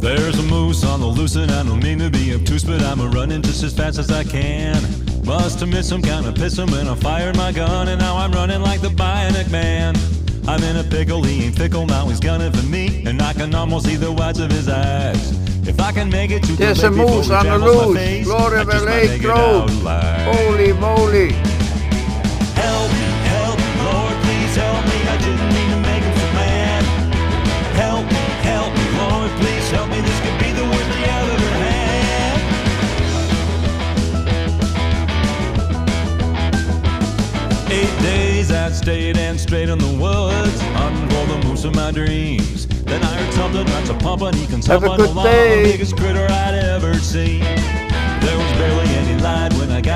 There's a moose on the loose and I don't mean to be obtuse, but I'm running just as fast as I can. Must have missed some kind of pissin' when I fired my gun, and now I'm running like the Bionic Man. I'm in a pickle, he ain't fickle, now he's gunning for me, and I can almost see the whites of his eyes. If I can make it to the There's a moose on the loose. Glory of the lake road. Holy moly. Help me, Lord, please help me. I didn't mean to make him so mad. Help me, Lord, please help me. This could be the worst day I've ever had. 8 days I stayed and straight in the woods, hunting for the moose of my dreams. Then I heard something that's a pumping, he can Have a summon good along day. the biggest critter I'd ever seen. There was barely any light when I got